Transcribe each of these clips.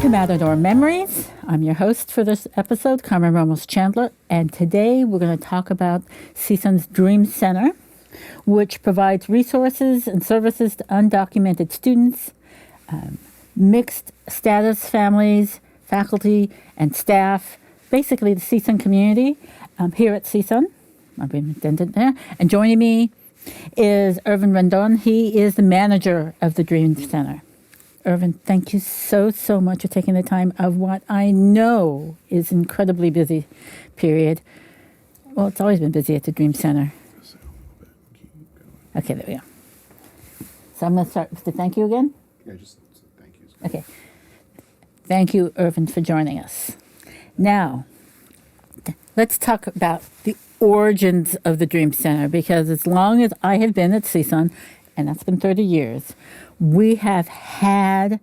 to Matador Memories. I'm your host for this episode, Carmen Ramos Chandler, and today we're going to talk about CSUN's Dream Center, which provides resources and services to undocumented students, mixed status families, faculty, and staff, basically the CSUN community here at CSUN. I've been redundant there. And joining me is Irvin Rendon. He is the manager of the Dream Center. Irvin, thank you so much for taking the time of what I know is incredibly busy period. Well, it's always been busy at the Dream Center. Okay, there we go. So I'm going to start with the thank you again. Yeah, just thank you. Okay. Thank you, Irvin, for joining us. Now, let's talk about the origins of the Dream Center, because as long as I have been at CSUN, and that's been 30 years, we have had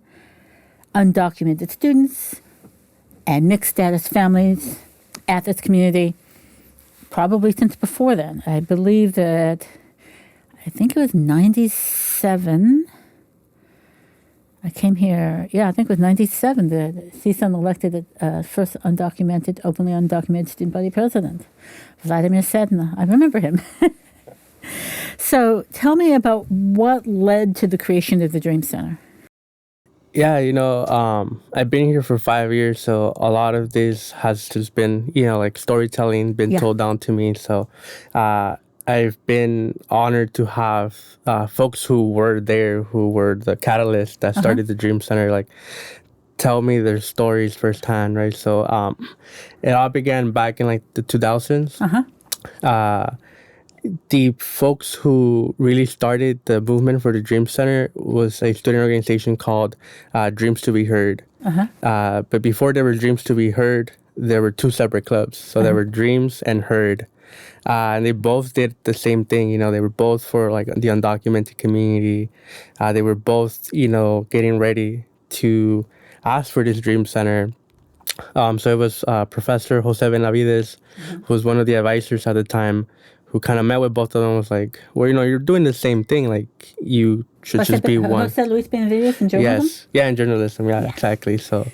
undocumented students and mixed status families at this community probably since before then. I believe that, I think it was 97. I came here, I think it was 97 that CSUN elected the first openly undocumented student body president, Vladimir Sedna. I remember him. So tell me about what led to the creation of the Dream Center. Yeah, I've been here for 5 years, so a lot of this has just been, like storytelling been told down to me. So I've been honored to have folks who were there, who were the catalyst that started the Dream Center, like tell me their stories firsthand, right? So it all began back in like the 2000s. The folks who really started the movement for the Dream Center was a student organization called Dreams to be Heard. But before there were Dreams to be Heard, there were two separate clubs. So there were Dreams and Heard. And they both did the same thing. They were both for like the undocumented community. They were both, getting ready to ask for this Dream Center. So it was Professor Jose Benavides, who was one of the advisors at the time, who kind of met with both of them and was like, well, you're doing the same thing. Like, you should just be one. Jose Luis Benavides in journalism? Yes. Yeah, in journalism. Yeah, exactly. So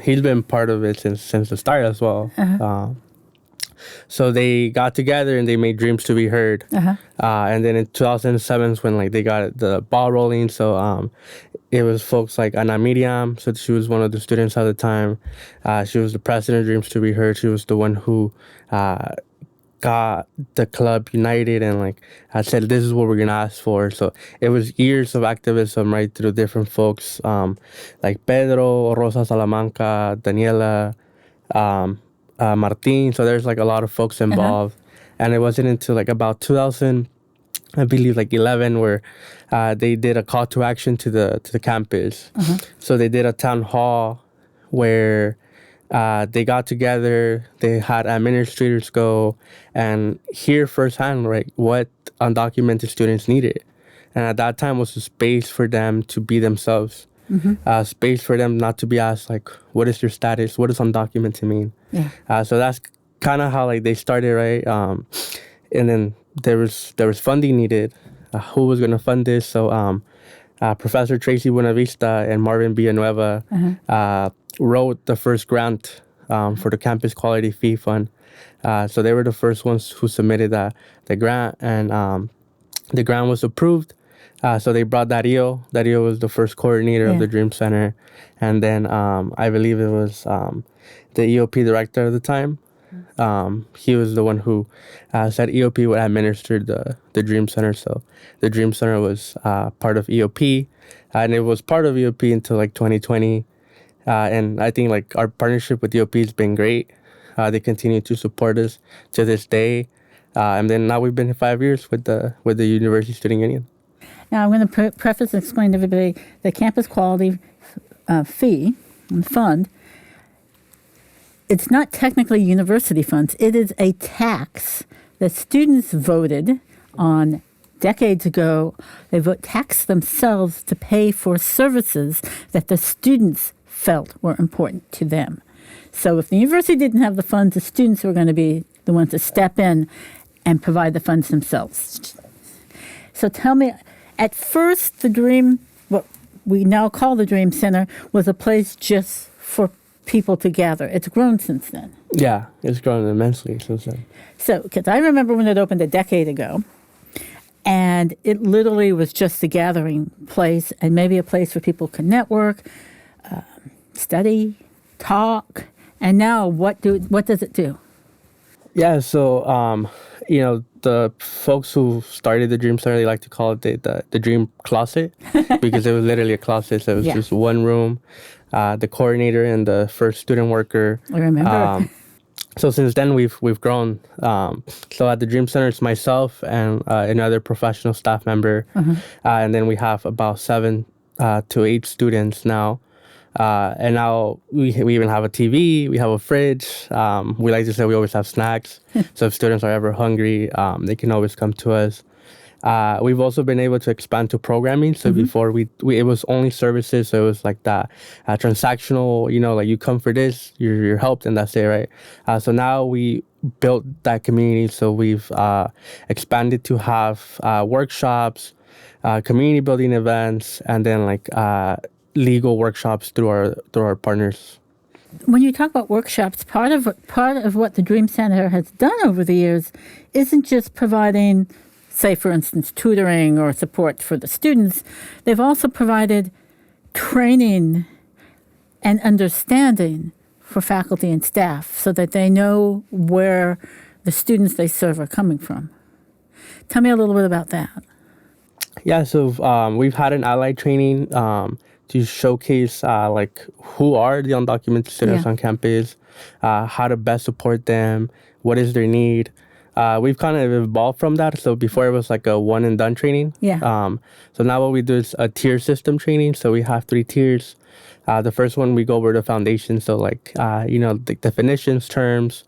he's been part of it since the start as well. So they got together and they made Dreams to be Heard. And then in 2007 is when they got the ball rolling. So it was folks like Ana Miriam. So she was one of the students at the time. She was the president of Dreams to be Heard. She was the one who got the club united and I said, this is what we're gonna ask for. So it was years of activism right through different folks like Pedro, Rosa Salamanca, Daniela, Martin. So there's a lot of folks involved. And it wasn't until about 2000, I believe 11, where they did a call to action to the campus. So they did a town hall where they got together, they had administrators go and hear firsthand what undocumented students needed. And at that time was a space for them to be themselves. Space for them not to be asked what is your status, what does undocumented mean? So that's kind of how they started, right? And then there was funding needed. Who was going to fund this? So Professor Tracy Buenavista and Marvin Villanueva wrote the first grant for the Campus Quality Fee Fund. So they were the first ones who submitted the grant, and the grant was approved. So they brought Dario. Dario was the first coordinator of the Dream Center. And then I believe it was the EOP director at the time. He was the one who said EOP would administer the Dream Center. So the Dream Center was part of EOP, and it was part of EOP until 2020. And I think our partnership with EOP has been great. They continue to support us to this day. And then now we've been here 5 years with the University Student Union. Now I'm going to preface and explain to everybody the Campus Quality Fee and Fund. It's not technically university funds. It is a tax that students voted on decades ago. They taxed themselves to pay for services that the students felt were important to them. So if the university didn't have the funds, the students were going to be the ones to step in and provide the funds themselves. So tell me, at first the Dream, well, we now call the Dream Center was a place just for people to gather. It's grown since then. Yeah, it's grown immensely since then. So, because I remember when it opened a decade ago, and it literally was just a gathering place and maybe a place where people can network, study, talk. And now what does it do? Yeah, so, the folks who started the Dream Center, they like to call it the Dream Closet because it was literally a closet. So it was just one room, the coordinator and the first student worker. I remember. So since then, we've grown. So at the Dream Center, it's myself and another professional staff member. And then we have about 7 to 8 students now. And now we even have a TV, we have a fridge. We like to say we always have snacks. So if students are ever hungry, they can always come to us. We've also been able to expand to programming. So before we it was only services. So it was like that transactional, like you come for this, you're helped and that's it, right? So now we built that community. So we've expanded to have workshops, community building events, and then like legal workshops through our partners. When you talk about workshops, part of what the Dream Center has done over the years isn't just providing, say, for instance, tutoring or support for the students. They've also provided training and understanding for faculty and staff so that they know where the students they serve are coming from. Tell me a little bit about that. Yeah, so we've had an allied training to showcase like who are the undocumented students on campus, how to best support them, what is their need. We've kind of evolved from that. So before it was like a one and done training. So now what we do is a tier system training. So we have 3 tiers. The first one, we go over the foundation. So like, the definitions, terms,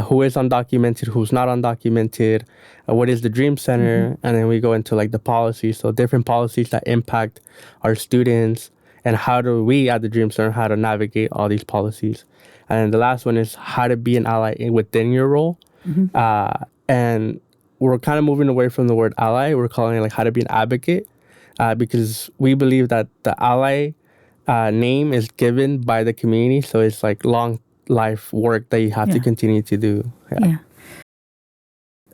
who is undocumented, who's not undocumented, what is the Dream Center, and then we go into like the policies. So different policies that impact our students and how do we at the Dream Center, how to navigate all these policies. And then the last one is how to be an ally within your role. And we're kind of moving away from the word ally. We're calling it like how to be an advocate because we believe that the ally name is given by the community. So it's like long life work that you have to continue to do.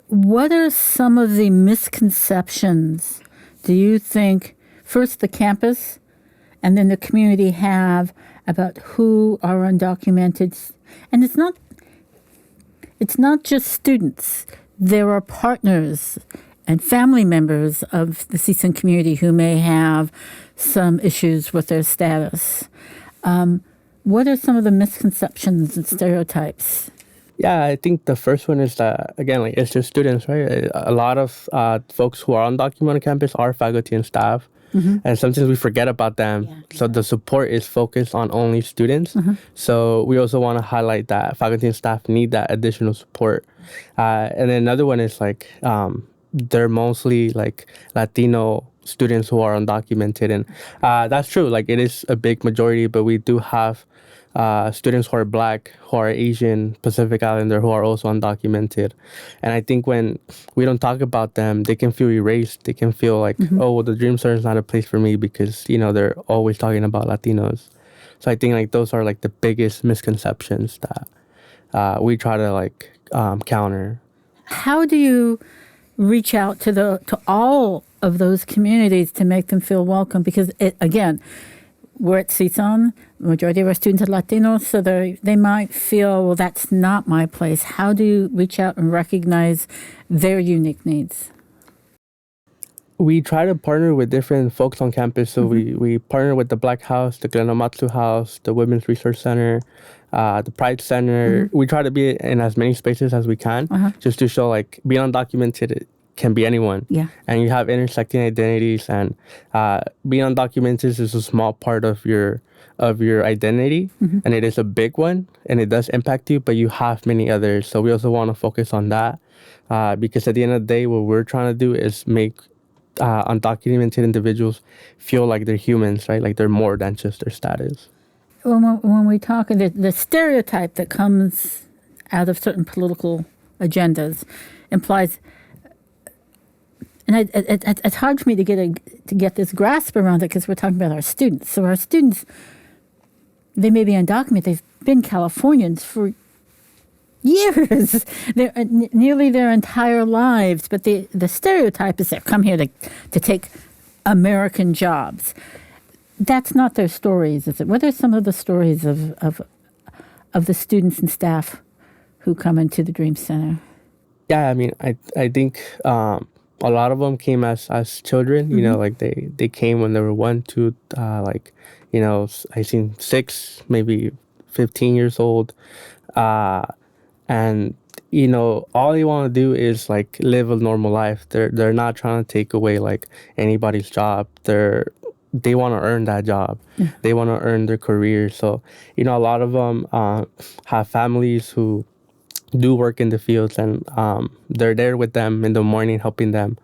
What are some of the misconceptions do you think, first the campus and then the community have about who are undocumented? And it's not just students. There are partners and family members of the CSUN community who may have some issues with their status. What are some of the misconceptions and stereotypes? Yeah, I think the first one is that, again, like it's just students, right? A lot of folks who are undocumented on campus are faculty and staff. And sometimes we forget about them. So the support is focused on only students. So we also want to highlight that faculty and staff need that additional support. And then another one is like they're mostly like Latino students who are undocumented. And that's true. Like it is a big majority, but we do have students who are Black, who are Asian, Pacific Islander, who are also undocumented. And I think when we don't talk about them, they can feel erased. They can feel like, oh, well, the Dream Center is not a place for me because, they're always talking about Latinos. So I think like those are like the biggest misconceptions that we try to like counter. How do you reach out to all of those communities to make them feel welcome? Because again, we're at CSUN, the majority of our students are Latinos, so they might feel, well, that's not my place. How do you reach out and recognize their unique needs? We try to partner with different folks on campus. So we partner with the Black House, the Glenomatsu House, the Women's Resource Center, the Pride Center. We try to be in as many spaces as we can just to show like being undocumented can be anyone. And you have intersecting identities, and being undocumented is a small part of your identity, and it is a big one, and it does impact you, but you have many others. So we also want to focus on that because at the end of the day, what we're trying to do is make undocumented individuals feel like they're humans, right? Like they're more than just their status. When we talk, the stereotype that comes out of certain political agendas implies it's hard for me to get this grasp around it because we're talking about our students. So our students, they may be undocumented. They've been Californians for years, nearly their entire lives. But the stereotype is they've come here to take American jobs. That's not their stories, is it? What are some of the stories of the students and staff who come into the Dream Center? Yeah, I mean, I think a lot of them came as children. You know, like they came when they were 1, 2, like, you know, I seen 6, maybe 15 years old, and you know, all they want to do is like live a normal life. They're not trying to take away like anybody's job. They want to earn that job. Yeah. They want to earn their career. So, you know, a lot of them have families who do work in the fields, and they're there with them in the morning, helping them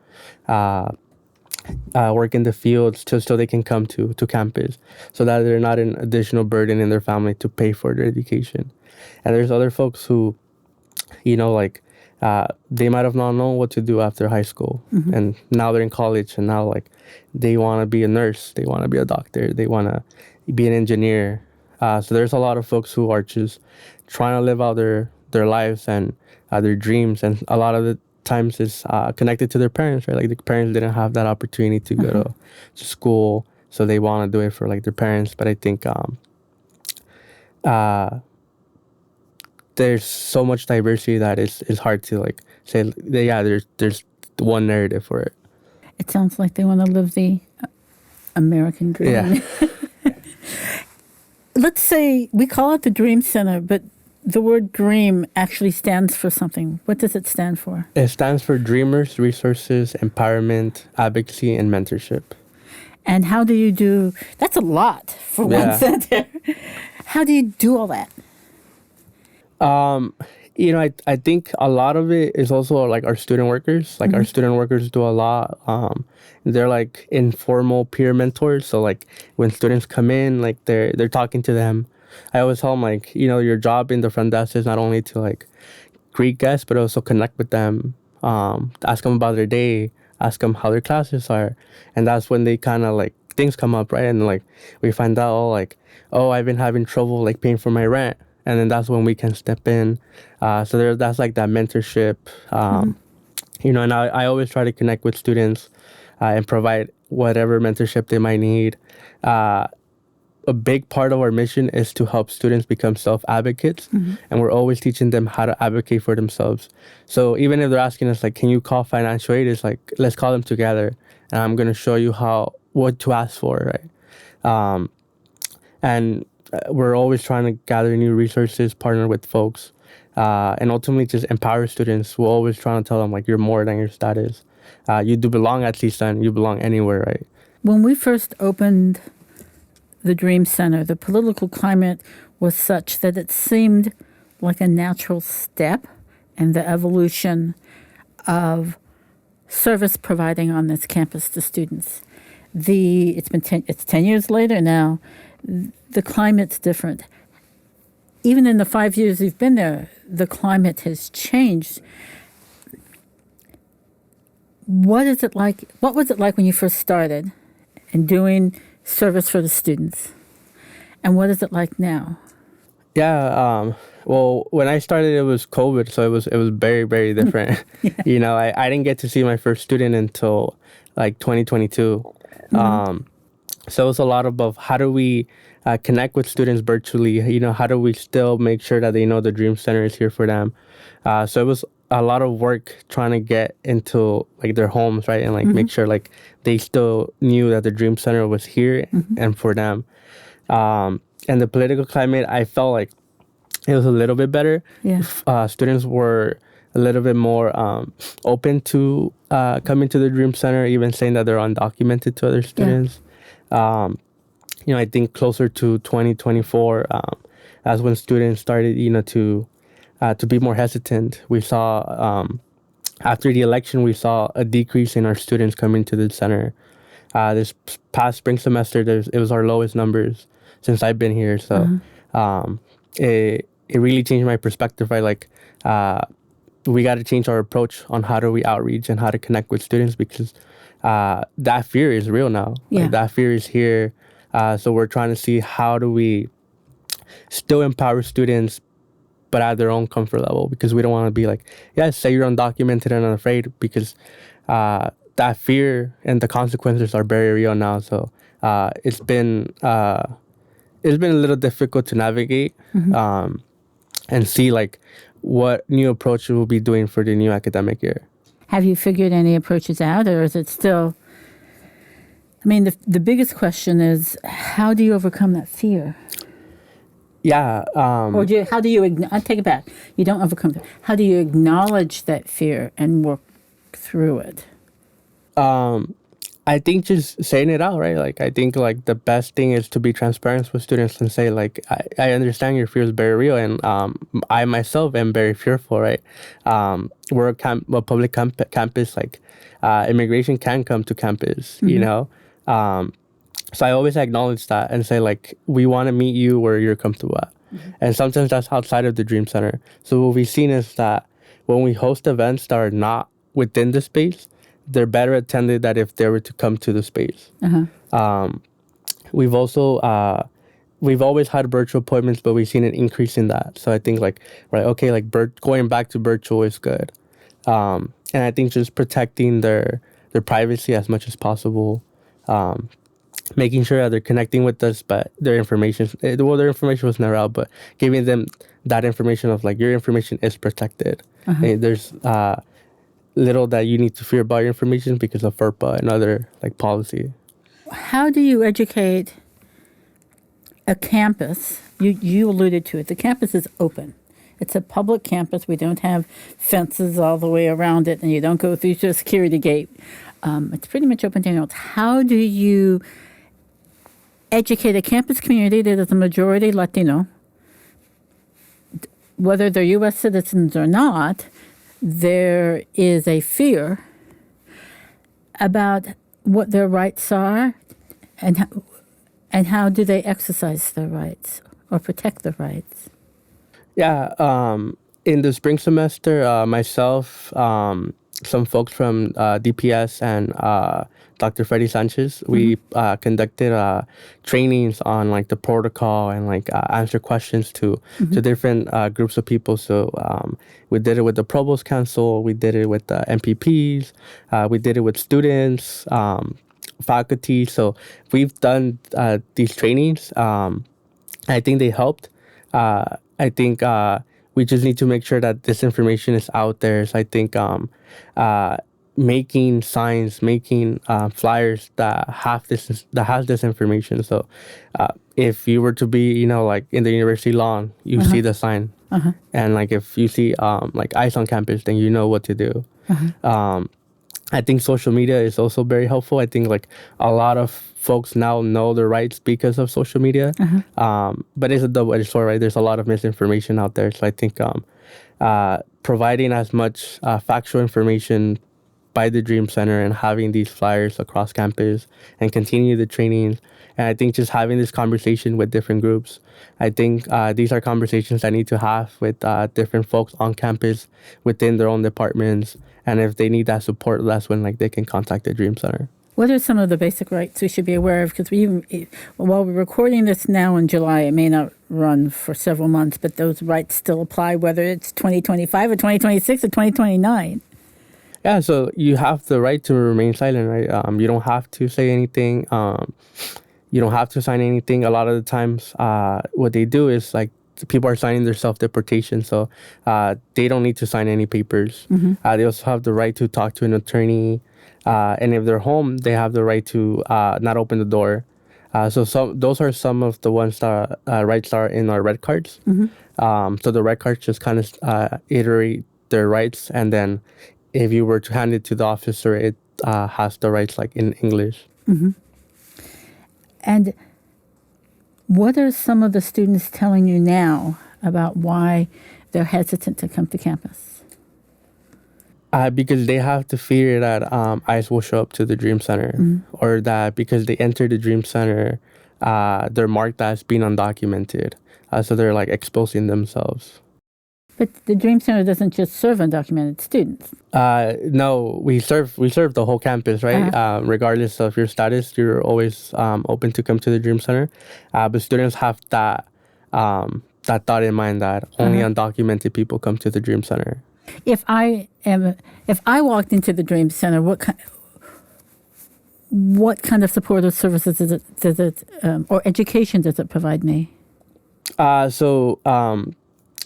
work in the fields just so they can come to campus, so that they're not an additional burden in their family to pay for their education. And there's other folks who, you know, like they might have not known what to do after high school, and now they're in college, and now like they want to be a nurse, they want to be a doctor, they want to be an engineer. So there's a lot of folks who are just trying to live out their lives and their dreams, and a lot of the times it's connected to their parents, right? Like the parents didn't have that opportunity to go to school, so they want to do it for like their parents. But I think there's so much diversity that it's hard to like say, yeah, there's one narrative for it. It sounds like they want to live the American dream. Yeah. Let's say we call it the Dream Center, but the word dream actually stands for something. What does it stand for? It stands for Dreamers, Resources, Empowerment, Advocacy, and Mentorship. And how do you do, that's a lot for one center. How do you do all that? You know, I think a lot of it is also like our student workers. Like our student workers do a lot. They're like informal peer mentors. So like when students come in, like they're talking to them. I always tell them, like, you know, your job in the front desk is not only to like greet guests, but also connect with them, ask them about their day, ask them how their classes are. And that's when they kind of like things come up, right? And like we find out I've been having trouble like paying for my rent. And then that's when we can step in. So that's like that mentorship, you know, and I always try to connect with students and provide whatever mentorship they might need. A big part of our mission is to help students become self-advocates, and we're always teaching them how to advocate for themselves. So even if they're asking us, like, can you call financial aid? It's like, let's call them together, and I'm going to show you what to ask for, right? And we're always trying to gather new resources, partner with folks, and ultimately just empower students. We're always trying to tell them, like, you're more than your status. You do belong at CSUN. You belong anywhere, right? When we first opened the Dream Center, the political climate was such that it seemed like a natural step in the evolution of service providing on this campus to students. It's 10 years later now. The climate's different. Even in the 5 years we've been there, the climate has changed. What is it like? What was it like when you first started and doing service for the students? And what is it like now? Yeah, well, when I started, it was COVID, so it was very, very different. You know, I didn't get to see my first student until like 2022. So it was a lot of how do we connect with students virtually? You know, how do we still make sure that they know the Dream Center is here for them? So it was a lot of work trying to get into like their homes, right? And like make sure like they still knew that the Dream Center was here and for them. And the political climate, I felt like it was a little bit better. Yeah. Students were a little bit more open to coming to the Dream Center, even saying that they're undocumented to other students. Yeah. You know, I think closer to 2024, that's when students started, you know, to be more hesitant. We saw, after the election, we saw a decrease in our students coming to the center. This past spring semester, it was our lowest numbers since I've been here. So it really changed my perspective, right? Like, we got to change our approach on how do we outreach and how to connect with students, because that fear is real now. Yeah. Like, that fear is here. So we're trying to see how do we still empower students, but at their own comfort level, because we don't want to be like, yeah, say you're undocumented and unafraid, because that fear and the consequences are very real now. So it's been a little difficult to navigate and see like what new approach we'll be doing for the new academic year. Have you figured any approaches out, or is it still? I mean, the biggest question is, how do you overcome that fear? Yeah. Or how do you? I take it back. You don't overcome it. How do you acknowledge that fear and work through it? I think just saying it out, right? Like, I think like the best thing is to be transparent with students and say like, I understand your fear is very real, and I myself am very fearful, right? We're a public campus, like immigration can come to campus, you know? So I always acknowledge that and say like, we want to meet you where you're comfortable at. And sometimes that's outside of the Dream Center. So what we've seen is that when we host events that are not within the space, they're better attended than if they were to come to the space. We've also, we've always had virtual appointments, but we've seen an increase in that. So I think like, right, okay, like going back to virtual is good. And I think just protecting their privacy as much as possible. Making sure that they're connecting with us, but their information was never out, but giving them that information of like, your information is protected. And there's little that you need to fear about your information because of FERPA and other like policy. How do you educate a campus? You alluded to it. The campus is open. It's a public campus. We don't have fences all the way around it, and you don't go through the security gate. It's pretty much open to anyone else. How do you educate a campus community that is a majority Latino, whether they're U.S. citizens or not? There is a fear about what their rights are and how do they exercise their rights or protect their rights. Yeah, in the spring semester, myself, some folks from DPS and Dr. Freddie Sanchez, we conducted trainings on like the protocol and like answer questions to different groups of people. So we did it with the Provost Council, we did it with the MPPs, we did it with students, faculty. So we've done these trainings. I think they helped. I think we just need to make sure that this information is out there. So I think making signs, making flyers that has this information. So if you were to be, you know, like in the university lawn, you see the sign, and like if you see like ICE on campus, then you know what to do. I think social media is also very helpful. I think like a lot of folks now know their rights because of social media. But it's a double-edged sword, right? There's a lot of misinformation out there. So I think providing as much factual information by the Dream Center and having these flyers across campus and continue the trainings. And I think just having this conversation with different groups. I think these are conversations that need to have with different folks on campus within their own departments. And if they need that support, that's when like they can contact the Dream Center. What are some of the basic rights we should be aware of? Because while we're recording this now in July, it may not run for several months, but those rights still apply, whether it's 2025 or 2026 or 2029. Yeah, so you have the right to remain silent, right? You don't have to say anything. You don't have to sign anything. A lot of the times, what they do is like people are signing their self-deportation, so they don't need to sign any papers. They also have the right to talk to an attorney, and if they're home, they have the right to not open the door. So those are some of the ones that rights are in our red cards. So the red cards just kind of iterate their rights, and then if you were to hand it to the officer, it has the rights like in English. And what are some of the students telling you now about why they're hesitant to come to campus? Because they have to fear that ICE will show up to the Dream Center, or that because they enter the Dream Center, they're marked as being undocumented. So they're like exposing themselves. But the Dream Center doesn't just serve undocumented students. No, we serve the whole campus, right? Regardless of your status, you're always open to come to the Dream Center. But students have that thought in mind that only undocumented people come to the Dream Center. If I walked into the Dream Center, what kind of supportive services does it or education does it provide me?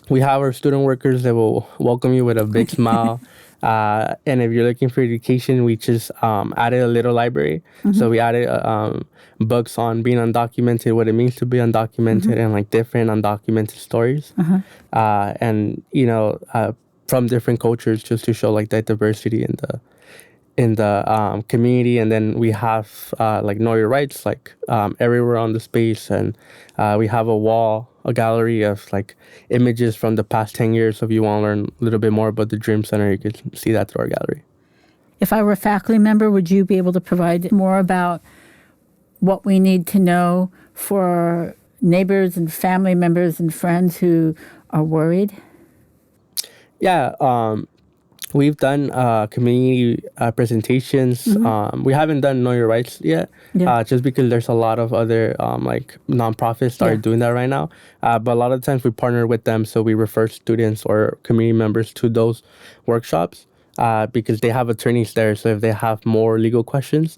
We have our student workers that will welcome you with a big smile. And if you're looking for education, we just added a little library. So we added books on being undocumented, what it means to be undocumented, and like different undocumented stories. And, from different cultures, just to show like that diversity in the community. And then we have like Know Your Rights, like everywhere on the space. And we have a gallery of like images from the past 10 years. So if you want to learn a little bit more about the Dream Center, you can see that through our gallery. If I were a faculty member, would you be able to provide more about what we need to know for neighbors and family members and friends who are worried? Yeah, we've done community presentations. We haven't done Know Your Rights yet, just because there's a lot of other like nonprofits that are doing that right now. But a lot of times we partner with them, so we refer students or community members to those workshops because they have attorneys there. So if they have more legal questions,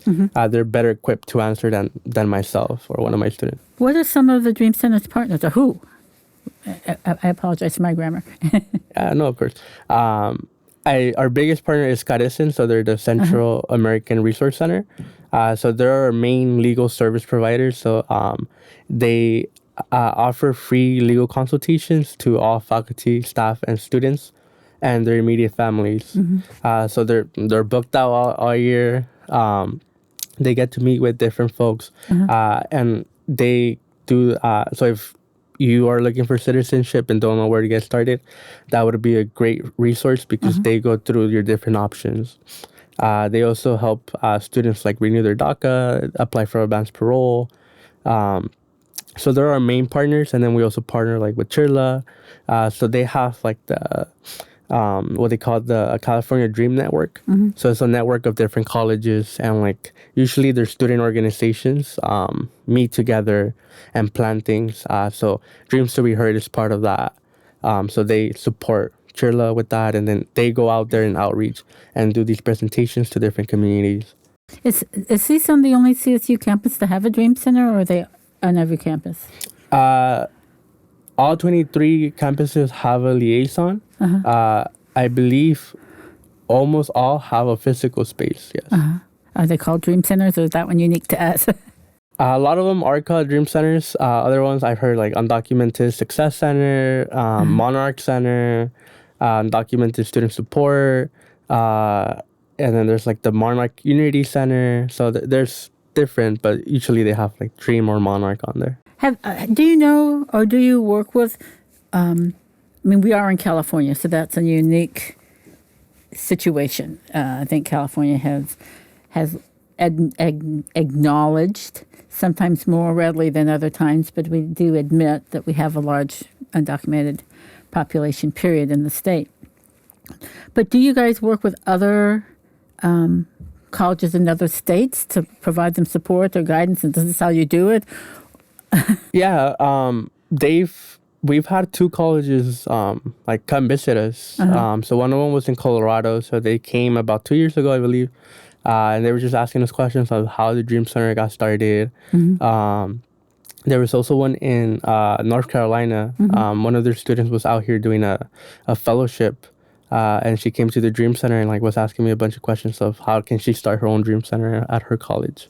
they're better equipped to answer than myself or one of my students. What are some of the Dream Center's partners, or who? I apologize for my grammar. No, of course. Our biggest partner is CSUN, so they're the Central American Resource Center. So they're our main legal service providers. So they offer free legal consultations to all faculty, staff, and students, and their immediate families. So they're booked out all year. They get to meet with different folks, and they do. So if you are looking for citizenship and don't know where to get started, that would be a great resource because they go through your different options. They also help students like renew their DACA, apply for advanced parole. So they're our main partners, and then we also partner like with CHIRLA. So they have like the what they call the California Dream Network. So it's a network of different colleges, and like usually their student organizations meet together and plan things. So Dreams to Be Heard is part of that. So they support CHIRLA with that, and then they go out there and outreach and do these presentations to different communities. Is CSUN the only CSU campus to have a Dream Center, or are they on every campus? All 23 campuses have a liaison. I believe almost all have a physical space, yes. Are they called Dream Centers, or is that one unique to us? A lot of them are called Dream Centers. Other ones I've heard like Undocumented Success Center, Monarch Center, Undocumented Student Support, and then there's like the Monarch Unity Center. So there's different, but usually they have like Dream or Monarch on there. Do you know, or do you work with, we are in California, so that's a unique situation. I think California has acknowledged, sometimes more readily than other times, but we do admit that we have a large undocumented population, period, in the state. But do you guys work with other colleges in other states to provide them support or guidance, and this is how you do it? Yeah, we've had two colleges like come visit us. So one of them was in Colorado, so they came about 2 years ago, I believe, and they were just asking us questions of how the Dream Center got started. There was also one in North Carolina. One of their students was out here doing a fellowship, and she came to the Dream Center and like was asking me a bunch of questions of how can she start her own Dream Center at her college.